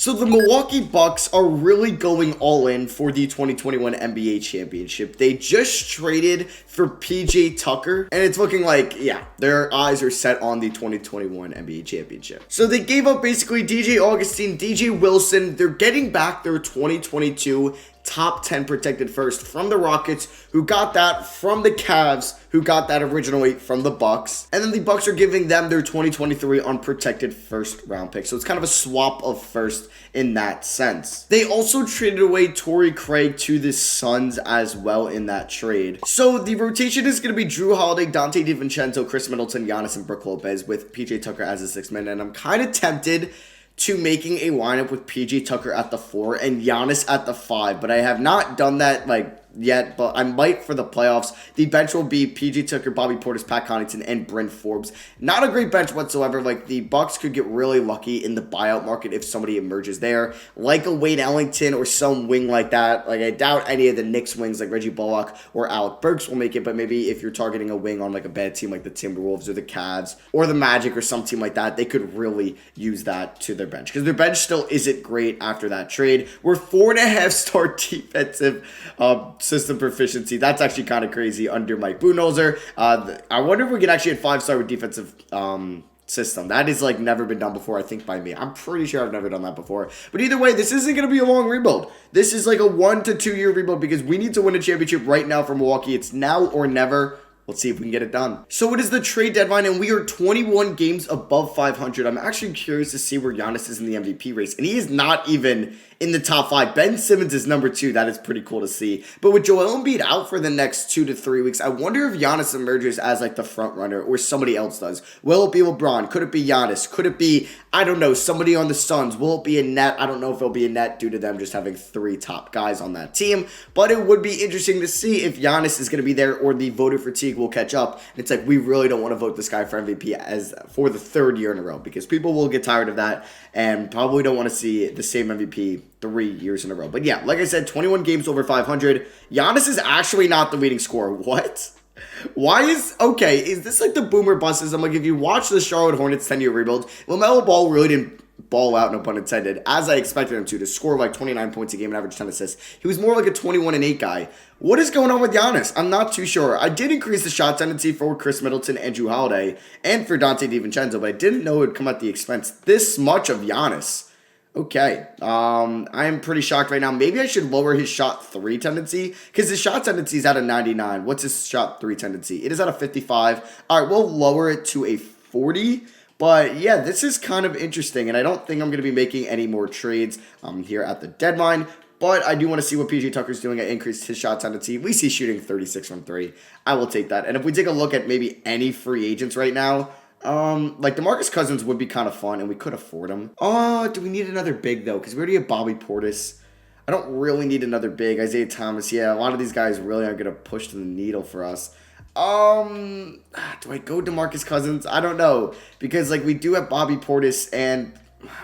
So the Milwaukee Bucks are really going all in for the 2021 NBA championship. They just traded for PJ Tucker, and it's looking like, yeah, their eyes are set on the 2021 NBA championship. So they gave up basically DJ Augustine, DJ Wilson. They're getting back their 2022 top 10 protected first from the Rockets, who got that from the Cavs, who got that originally from the Bucks. And then the Bucks are giving them their 2023 unprotected first round pick. So it's kind of a swap of first in that sense. They also traded away Torrey Craig to the Suns as well in that trade. So the rotation is going to be Drew Holiday, Dante DiVincenzo, Chris Middleton, Giannis, and Brook Lopez with PJ Tucker as a sixth man. And I'm kind of tempted to making a lineup with PJ Tucker at the 4 and Giannis at the 5, but I have not done that yet, but I might for the playoffs. The bench will be PJ Tucker, Bobby Portis, Pat Connaughton, and Bryn Forbes. Not a great bench whatsoever. The Bucks could get really lucky in the buyout market if somebody emerges there, like a Wade Ellington or some wing like that. I doubt any of the Knicks wings like Reggie Bullock or Alec Burks will make it, but maybe if you're targeting a wing on a bad team like the Timberwolves or the Cavs or the Magic or some team like that, they could really use that to their bench, because their bench still isn't great after that trade. We're 4.5-star defensive system proficiency. That's actually kind of crazy under Mike Budenholzer. I wonder if we can actually hit 5-star with defensive system. That is never been done before, I think, by me. I'm pretty sure I've never done that before. But either way, this isn't going to be a long rebuild. This is a 1 to 2 year rebuild, because we need to win a championship right now for Milwaukee. It's now or never. Let's see if we can get it done. So it is the trade deadline, and we are 21 games above 500. I'm actually curious to see where Giannis is in the MVP race, and he is not even in the top 5. Ben Simmons is number 2. That is pretty cool to see. But with Joel Embiid out for the next 2 to 3 weeks, I wonder if Giannis emerges as the front runner, or somebody else does. Will it be LeBron? Could it be Giannis? Could it be, I don't know, somebody on the Suns? Will it be a net? I don't know if it'll be a net due to them just having 3 top guys on that team. But it would be interesting to see if Giannis is going to be there, or the voter fatigue will catch up. It's we really don't want to vote this guy for MVP as for the 3rd year in a row, because people will get tired of that and probably don't want to see the same MVP 3 years in a row. But yeah, like I said, 21 games over 500. Giannis is actually not the leading scorer. What? Why is this the boomer buses? If you watch the Charlotte Hornets 10-year rebuild, LaMelo Ball really didn't ball out, no pun intended, as I expected him to score 29 points a game and average 10 assists. He was more a 21-8 guy. What is going on with Giannis? I'm not too sure. I did increase the shot tendency for Chris Middleton and Drew Holiday and for Dante DiVincenzo, but I didn't know it would come at the expense this much of Giannis. Okay, I am pretty shocked right now. Maybe I should lower his shot 3 tendency, because his shot tendency is at a 99. What's his shot 3 tendency? It is at a 55. All right, we'll lower it to a 40. But yeah, this is kind of interesting, and I don't think I'm going to be making any more trades here at the deadline. But I do want to see what PJ Tucker's doing. I increased his shot tendency. At least he's shooting 36 from 3. I will take that. And if we take a look at maybe any free agents right now, DeMarcus Cousins would be kind of fun, and we could afford him. Do we need another big, though? Because we already have Bobby Portis. I don't really need another big. Isaiah Thomas, yeah, a lot of these guys really aren't going to push to the needle for us. Do I go DeMarcus Cousins? I don't know, because we do have Bobby Portis, and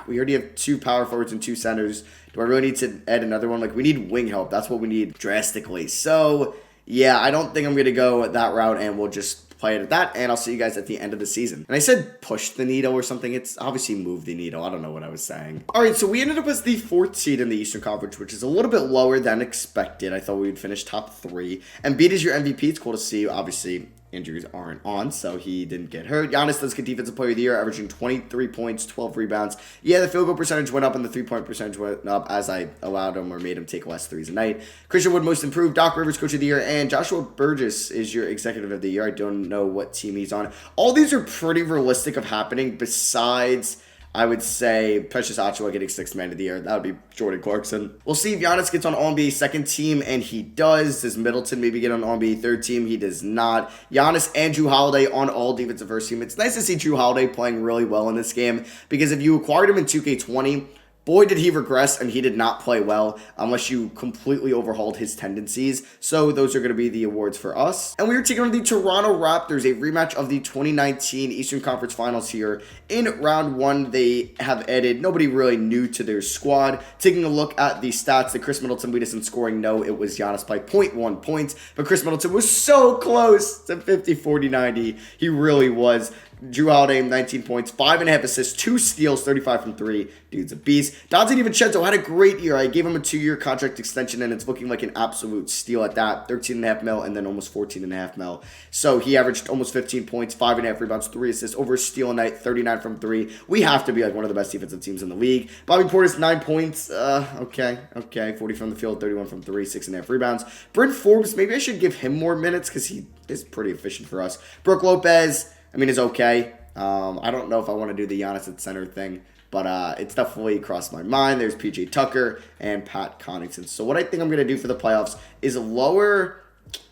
we already have 2 power forwards and 2 centers. Do I really need to add another one? We need wing help. That's what we need drastically. So yeah, I don't think I'm gonna go that route, and we'll just play it at that, and I'll see you guys at the end of the season. And I said push the needle or something. It's obviously move the needle. I don't know what I was saying. All right, so we ended up as the 4th seed in the Eastern Conference, which is a little bit lower than expected. I thought we would finish top 3. Embiid is your MVP. It's cool to see. Obviously, injuries aren't on, so he didn't get hurt. Giannis does get Defensive Player of the Year, averaging 23 points, 12 rebounds. Yeah, the field goal percentage went up, and the 3-point percentage went up as I allowed him or made him take less threes a night. Christian Wood, Most Improved. Doc Rivers, Coach of the Year. And Joshua Burgess is your Executive of the Year. I don't know what team he's on. All these are pretty realistic of happening, besides, I would say, Precious Achiuwa getting 6th man of the year. That would be Jordan Clarkson. We'll see if Giannis gets on All-NBA 2nd team, and he does. Does Middleton maybe get on All-NBA 3rd team? He does not. Giannis and Drew Holiday on All Defensive First team. It's nice to see Drew Holiday playing really well in this game, because if you acquired him in 2K20, boy, did he regress, and he did not play well unless you completely overhauled his tendencies. So those are going to be the awards for us. And we are taking on the Toronto Raptors, a rematch of the 2019 Eastern Conference Finals here. In round 1, they have added nobody really new to their squad. Taking a look at the stats, the Chris Middleton lead us in scoring. No, it was Giannis by 0.1 points. But Chris Middleton was so close to 50, 40, 90. He really was. Drew Holiday, 19 points, 5.5 assists, 2 steals, 35 from 3. Dude's a beast. Dante DiVincenzo had a great year. I gave him a 2-year contract extension, and it's looking like an absolute steal at that. 13.5 mil, and then almost 14.5 mil. So he averaged almost 15 points, 5.5 rebounds, 3 assists, over a steal a night, 39 from 3. We have to be like one of the best defensive teams in the league. Bobby Portis, 9 points. Okay. 40 from the field, 31 from 3, 6.5 rebounds. Bryn Forbes, maybe I should give him more minutes because he is pretty efficient for us. Brook Lopez, is okay. I don't know if I want to do the Giannis at center thing, but it's definitely crossed my mind. There's PJ Tucker and Pat Connaughton. So what I think I'm going to do for the playoffs is lower,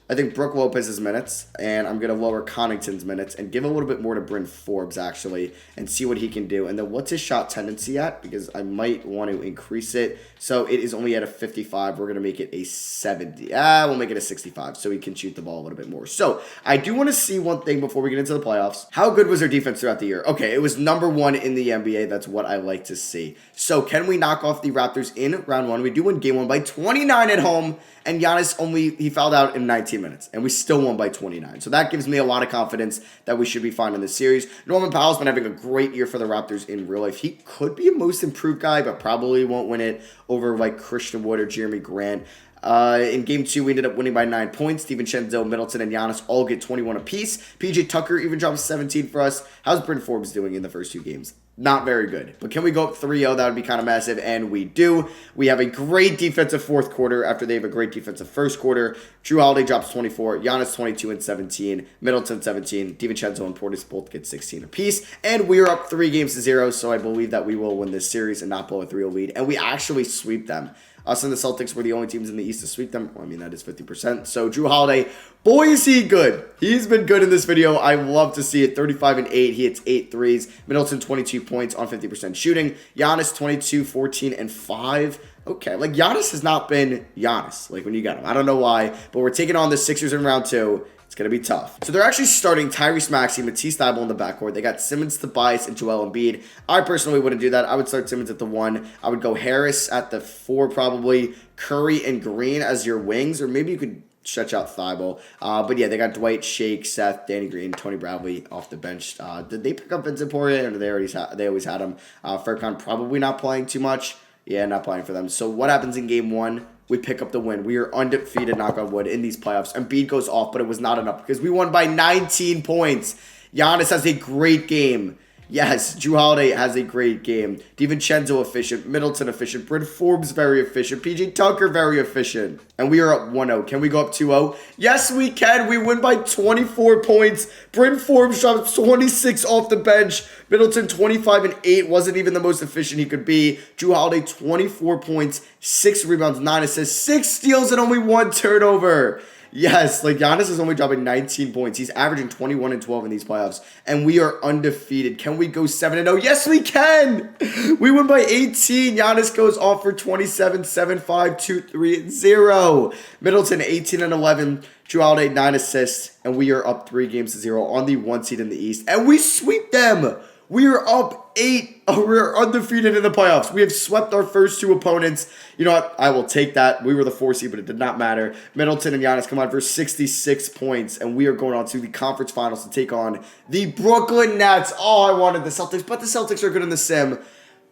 I think, Brook Lopez's minutes, and I'm going to lower Connaughton's minutes and give a little bit more to Bryn Forbes, actually, and see what he can do. And then what's his shot tendency at? Because I might want to increase it. So it is only at a 55. We're going to make it a 70. We'll make it a 65 so he can shoot the ball a little bit more. So I do want to see one thing before we get into the playoffs. How good was our defense throughout the year? Okay, it was number 1 in the NBA. That's what I like to see. So can we knock off the Raptors in round 1? We do win game 1 by 29 at home, and Giannis he fouled out in 19 minutes, and we still won by 29. So that gives me a lot of confidence that we should be fine in this series. Norman Powell's been having a great year for the Raptors in real life. He could be a most improved guy, but probably won't win it over like Christian Wood or Jeremy Grant. In game 2, we ended up winning by 9 points. DiVincenzo, Middleton, and Giannis all get 21 apiece. PJ Tucker even drops 17 for us. How's Bryn Forbes doing in the first 2 games? Not very good. But can we go up 3-0? That would be kind of massive, and we do. We have a great defensive fourth quarter after they have a great defensive first quarter. Drew Holiday drops 24, Giannis 22 and 17, Middleton 17, DiVincenzo and Portis both get 16 apiece, and we are up 3-0, so I believe that we will win this series and not blow a 3-0 lead, and we actually sweep them. Us and the Celtics were the only teams in the East to sweep them. Well, that is 50%. So Drew Holiday, boy, is he good. He's been good in this video. I love to see it. 35 and 8. He hits 8 threes. Middleton, 22 points on 50% shooting. Giannis, 22, 14, and 5. Okay, like Giannis has not been Giannis, like when you got him. I don't know why, but we're taking on the Sixers in round 2. It's going to be tough. So they're actually starting Tyrese Maxey, Matisse Thybulle in the backcourt. They got Simmons, Tobias, and Joel Embiid. I personally wouldn't do that. I would start Simmons at the 1. I would go Harris at the 4 probably. Curry and Green as your wings, or maybe you could stretch out Thybulle. But yeah, they got Dwight, Shake, Seth, Danny Green, Tony Bradley off the bench. Did they pick up Vincent Poirier, or they always had him? Furkan probably not playing too much. Yeah, not playing for them. So what happens in game 1? We pick up the win. We are undefeated, knock on wood, in these playoffs. Embiid goes off, but it was not enough because we won by 19 points. Giannis has a great game. Yes, Drew Holiday has a great game. DiVincenzo efficient. Middleton efficient. Bryn Forbes very efficient. PJ Tucker very efficient. And we are up 1-0. Can we go up 2-0? Yes, we can. We win by 24 points. Bryn Forbes drops 26 off the bench. Middleton 25 and 8. Wasn't even the most efficient he could be. Drew Holiday 24 points, 6 rebounds, 9 assists, 6 steals, and only 1 turnover. Yes, like Giannis is only dropping 19 points. He's averaging 21 and 12 in these playoffs. And we are undefeated. Can we go 7-0? Yes, we can! We win by 18. Giannis goes off for 27, 7, 5, 2, 3, and 0. Middleton 18 and 11. Drew Holiday 9 assists. And we are up 3-0 on the 1 seed in the East. And we sweep them! We are up 8. We're undefeated in the playoffs. We have swept our first 2 opponents. You know what? I will take that. We were the 4 seed, but it did not matter. Middleton and Giannis come on for 66 points, and we are going on to the conference finals to take on the Brooklyn Nets. Oh, I wanted the Celtics, but the Celtics are good in the sim.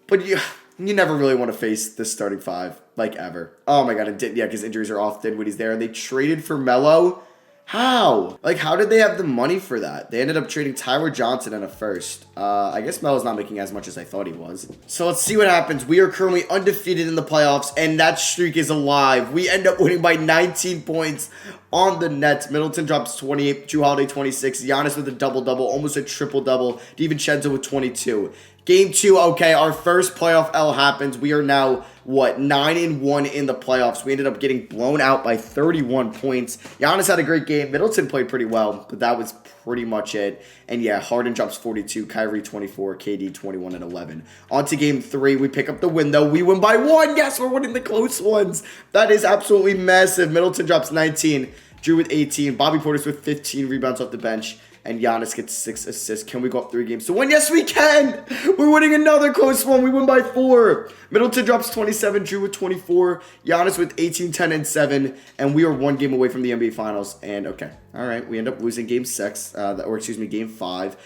But you never really want to face this starting 5, like, ever. Oh, my God. It did, yeah, because injuries are off. Dinwiddie's there, and they traded for Melo. How? Like, how did they have the money for that? They ended up trading Tyler Johnson in a first. I guess Melo's not making as much as I thought he was. So let's see what happens. We are currently undefeated in the playoffs, and that streak is alive. We end up winning by 19 points on the Nets. Middleton drops 28, Drew Holiday 26, Giannis with a double-double, almost a triple-double, DiVincenzo with 22. Game 2, okay, our first playoff L happens. We are now, 9-1 in the playoffs. We ended up getting blown out by 31 points. Giannis had a great game. Middleton played pretty well, but that was pretty much it. And yeah, Harden drops 42, Kyrie 24, KD 21 and 11. On to game 3. We pick up the win, though. We win by 1. Yes, we're winning the close ones. That is absolutely massive. Middleton drops 19, Drew with 18, Bobby Portis with 15 rebounds off the bench. And Giannis gets 6 assists. Can we go up 3 games to win? Yes, we can! We're winning another close one. We win by 4. Middleton drops 27. Drew with 24. Giannis with 18, 10, and 7. And we are 1 game away from the NBA Finals. And, okay. All right. We end up losing game 6. Game 5.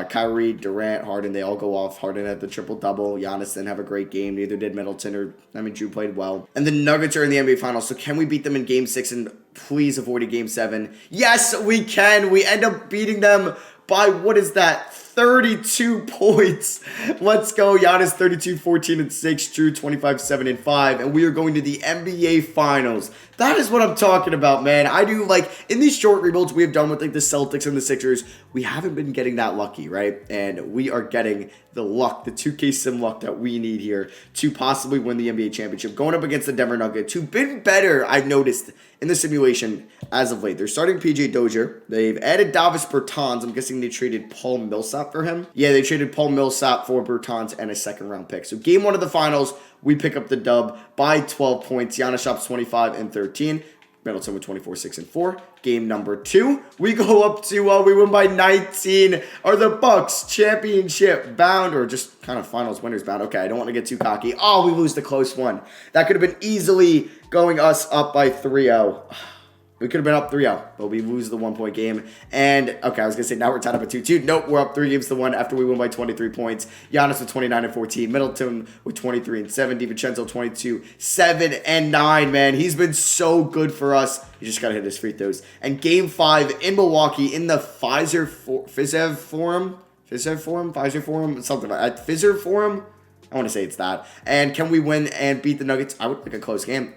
Kyrie, Durant, Harden, they all go off. Harden had the triple-double. Giannis didn't have a great game. Neither did Middleton Drew played well. And the Nuggets are in the NBA Finals, so can we beat them in Game 6 and please avoid a Game 7? Yes, we can. We end up beating them by, what is that, 32 points. Let's go. Giannis 32, 14, and 6. Drew 25, 7, and 5. And we are going to the NBA Finals. That is what I'm talking about, man. I do, like, in these short rebuilds we have done with, like, the Celtics and the Sixers, we haven't been getting that lucky, right? And we are getting the luck, the 2K sim luck that we need here to possibly win the NBA championship. Going up against the Denver Nuggets, who've been better, I've noticed, in the simulation as of late. They're starting PJ Dozier. They've added Davis Bertans. I'm guessing they traded Paul Millsap for him. Yeah, they traded Paul Millsap for Bertans and a second-round pick. So game 1 of the finals, we pick up the dub by 12 points. Giannis shops 25 and 13. Middleton with 24, 6, and 4. Game number 2, we go up to, we win by 19. Are the Bucks championship bound or just kind of finals winners bound? Okay, I don't want to get too cocky. Oh, we lose the close one. That could have been easily going us up by 3-0. We could have been up 3-0, but we lose the 1-point game. And, okay, I was going to say now we're tied up at 2-2. Nope, we're up 3 games to 1 after we win by 23 points. Giannis with 29 and 14. Middleton with 23 and 7. DiVincenzo 22, 7 and 9, man. He's been so good for us. He just got to hit his free throws. And game 5 in Milwaukee in the Pfizer Forum, something like that. Pfizer Forum? I want to say it's that. And can we win and beat the Nuggets? I would like a close game.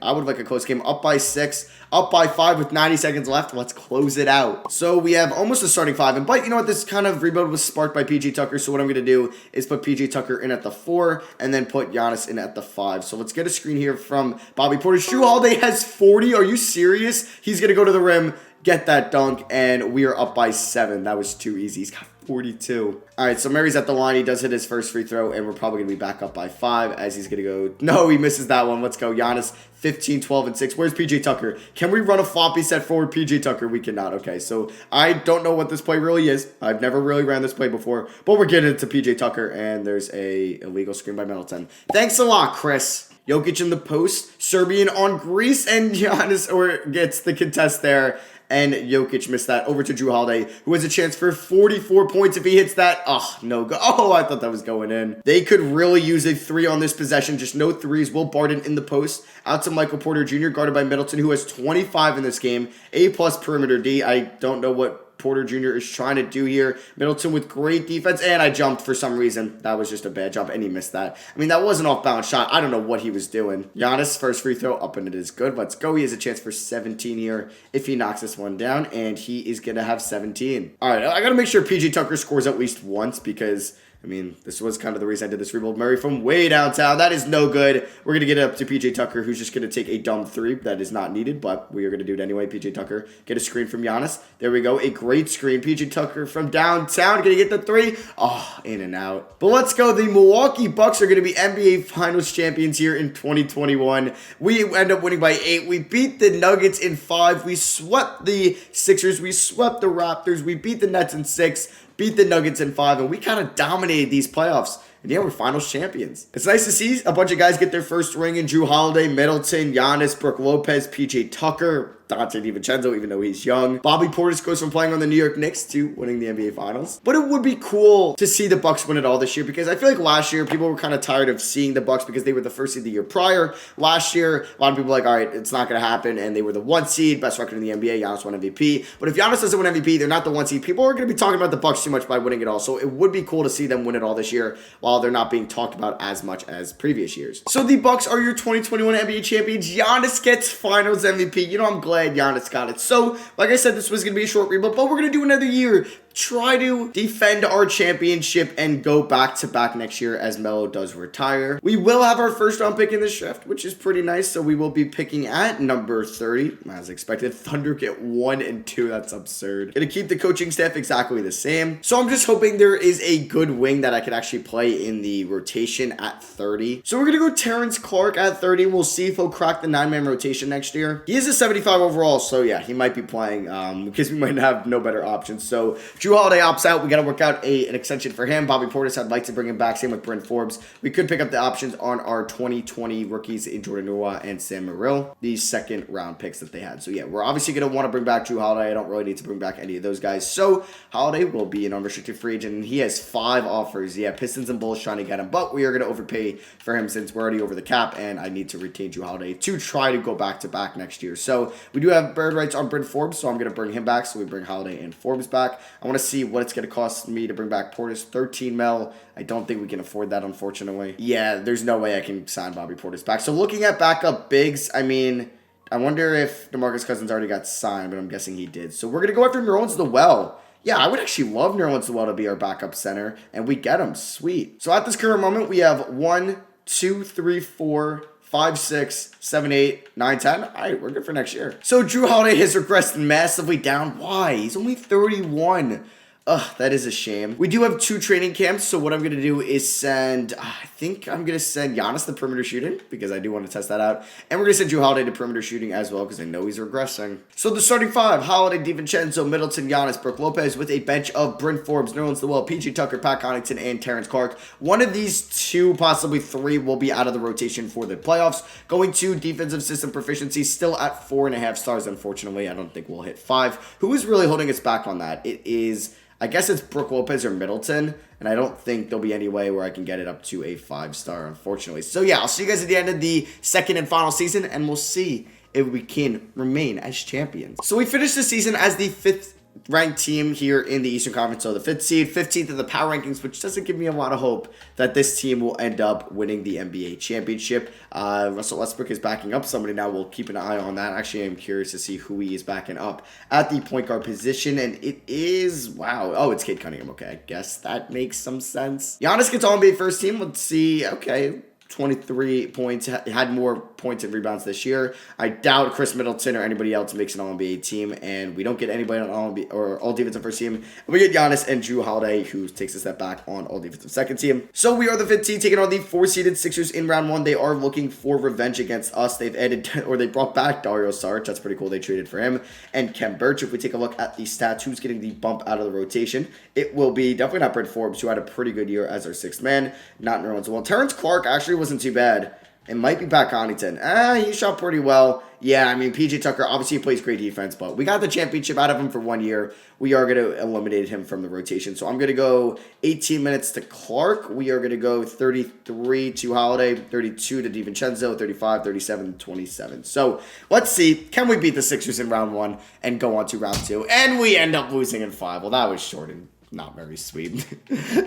Up by 6, up by 5 with 90 seconds left. Let's close it out. So we have almost a starting 5. But you know what? This kind of rebuild was sparked by PJ Tucker. So what I'm going to do is put PJ Tucker in at the 4 and then put Giannis in at the 5. So let's get a screen here from Bobby Portis. Jrue Holiday has 40. Are you serious? He's going to go to the rim, get that dunk, and we are up by 7. That was too easy. He's got 42. All right, so Murray's at the line. He does hit his first free throw, and we're probably going to be back up by 5 as he's going to go. No, he misses that one. Let's go. Giannis, 15, 12, and 6. Where's PJ Tucker? Can we run a floppy set forward PJ Tucker? We cannot. Okay, so I don't know what this play really is. I've never really ran this play before, but we're getting it to PJ Tucker, and there's a illegal screen by Middleton. Thanks a lot, Chris. Jokic in the post. Serbian on Greece, and Giannis gets the contest there. And Jokic missed that over to Jrue Holiday, who has a chance for 44 points if he hits that. Oh, no go. Oh, I thought that was going in. They could really use a 3 on this possession. Just no threes. Will Barton in the post. Out to Michael Porter Jr., guarded by Middleton, who has 25 in this game. A-plus perimeter D. I don't know what Porter Jr. is trying to do here. Middleton with great defense, and I jumped for some reason. That was just a bad jump, and he missed that. I mean, that was an off-balance shot. I don't know what he was doing. Giannis, first free throw, up, and it is good. Let's go. He has a chance for 17 here if he knocks this one down, and he is going to have 17. All right, I got to make sure PJ Tucker scores at least once because I mean, this was kind of the reason I did this rebuild. Murray from way downtown. That is no good. We're going to get it up to PJ Tucker, who's just going to take a dumb 3 that is not needed, but we are going to do it anyway. PJ Tucker, get a screen from Giannis. There we go. A great screen. PJ Tucker from downtown. Going to get the 3. Oh, in and out. But let's go. The Milwaukee Bucks are going to be NBA Finals champions here in 2021. We end up winning by 8. We beat the Nuggets in 5. We swept the Sixers. We swept the Raptors. We beat the Nets in 6. Beat the Nuggets in 5, and we kind of dominated these playoffs. And yeah, we're finals champions. It's nice to see a bunch of guys get their first ring in Jrue Holiday, Middleton, Giannis, Brook Lopez, PJ Tucker, Dante DiVincenzo, even though he's young. Bobby Portis goes from playing on the New York Knicks to winning the NBA Finals. But it would be cool to see the Bucks win it all this year because I feel like last year people were kind of tired of seeing the Bucks because they were the first seed the year prior. Last year, a lot of people were like, all right, it's not going to happen. And they were the 1 seed, best record in the NBA. Giannis won MVP. But if Giannis doesn't win MVP, they're not the 1 seed. People are going to be talking about the Bucks too much by winning it all. So it would be cool to see them win it all this year while they're not being talked about as much as previous years. So the Bucks are your 2021 NBA champions. Giannis gets Finals MVP. You know, I'm glad Giannis got it. So, like I said, this was going to be a short rebuild, but we're going to do another year. Try to defend our championship and go back-to-back next year as Melo does retire. We will have our first round pick in this draft, which is pretty nice. So we will be picking at number 30. As expected, Thunder get 1 and 2. That's absurd. Gonna keep the coaching staff exactly the same. So I'm just hoping there is a good wing that I could actually play in the rotation at 30. So we're gonna go Terrence Clark at 30. We'll see if he'll crack the 9-man rotation next year. He is a 75 overall, so yeah, he might be playing because we might have no better options. So Drew Holiday opts out. We got to work out an extension for him. Bobby Portis, I'd like to bring him back. Same with Bryn Forbes. We could pick up the options on our 2020 rookies in Jordan Noah and Sam Merrill, these second round picks that they had. So yeah, we're obviously going to want to bring back Drew Holiday. I don't really need to bring back any of those guys. So Holiday will be an unrestricted free agent, and he has 5 offers. Yeah, Pistons and Bulls trying to get him, but we are going to overpay for him since we're already over the cap, and I need to retain Drew Holiday to try to go back-to-back next year. So we do have bird rights on Bryn Forbes, so I'm going to bring him back. So we bring Holiday and Forbes back. I want to see what it's going to cost me to bring back Portis. 13 mil. I don't think we can afford that, unfortunately. Yeah, there's no way I can sign Bobby Portis back. So looking at backup bigs, I mean, I wonder if DeMarcus Cousins already got signed, but I'm guessing he did. So we're going to go after Nerlens Noel. Yeah, I would actually love Nerlens Noel to be our backup center, and we get him. Sweet. So at this current moment, we have 1, 2, 3, 4, 5, 6, 7, 8, 9, 10. All right, we're good for next year. So Drew Holiday has regressed massively down. Why? He's only 31. Ugh, that is a shame. We do have 2 training camps, so what I'm going to do is send, I think I'm going to send Giannis to perimeter shooting, because I do want to test that out. And we're going to send Drew Holiday to perimeter shooting as well, because I know he's regressing. So the starting 5, Holiday, DiVincenzo, Middleton, Giannis, Brook Lopez, with a bench of Bryn Forbes, Nerlens Noel, PJ Tucker, Pat Connaughton, and Terrence Clark. One of these 2, possibly 3, will be out of the rotation for the playoffs. Going to defensive system proficiency, still at 4.5 stars, unfortunately. I don't think we'll hit 5. Who is really holding us back on that? It is, I guess it's Brook Lopez or Middleton, and I don't think there'll be any way where I can get it up to a 5-star, unfortunately. So yeah, I'll see you guys at the end of the second and final season, and we'll see if we can remain as champions. So we finished the season as the 5th ranked team here in the Eastern Conference. So the 5th seed, 15th in the power rankings, which doesn't give me a lot of hope that this team will end up winning the NBA championship. Russell Westbrook is backing up somebody now. We'll keep an eye on that. Actually, I'm curious to see who he is backing up at the point guard position. And it is, wow. Oh, it's Cade Cunningham. Okay, I guess that makes some sense. Giannis gets All-NBA first team. Let's see. Okay. 23 points, had more points and rebounds this year. I doubt Chris Middleton or anybody else makes an All-NBA team, and we don't get anybody on All-NBA or All-Defensive first team. And we get Giannis and Drew Holiday, who takes a step back on All-Defensive second team. So we are the 5th team, taking on the 4-seeded Sixers in round 1. They are looking for revenge against us. They've added, or they brought back Dario Saric. That's pretty cool. They traded for him. And Kem Birch. If we take a look at the stats, who's getting the bump out of the rotation, it will be definitely not Bryn Forbes, who had a pretty good year as our 6th man. Not Nerlens. Well, Terrence Clark actually wasn't too bad. It might be Pat Connaughton. He shot pretty well. Yeah, I mean, PJ Tucker, obviously he plays great defense, but we got the championship out of him for 1 year. We are going to eliminate him from the rotation. So I'm going to go 18 minutes to Clark. We are going to go 33 to Holiday, 32 to DiVincenzo, 35, 37, 27. So let's see. Can we beat the Sixers in round 1 and go on to round 2? And we end up losing in 5. Well, that was short and not very sweet.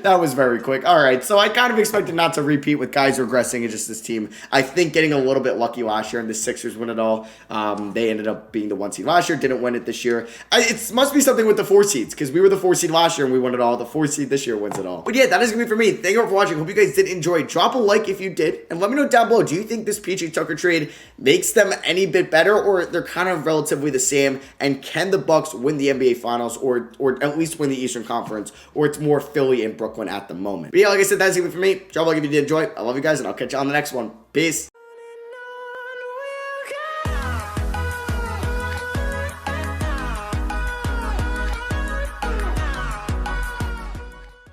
That was very quick. All right, so I kind of expected not to repeat with guys regressing in just this team. I think getting a little bit lucky last year and the Sixers win it all. They ended up being the 1 seed last year, didn't win it this year. It must be something with the 4 seeds, because we were the 4 seed last year and we won it all. The 4 seed this year wins it all. But yeah, that is going to be for me. Thank you all for watching. Hope you guys did enjoy. Drop a like if you did, and let me know down below, do you think this PJ Tucker trade makes them any bit better, or they're kind of relatively the same, and can the Bucks win the NBA Finals, or at least win the Eastern Conference, or it's more Philly and Brooklyn at the moment? But yeah, like I said, that's it for me. Drop a like if you did enjoy. I love you guys, and I'll catch you on the next one. Peace.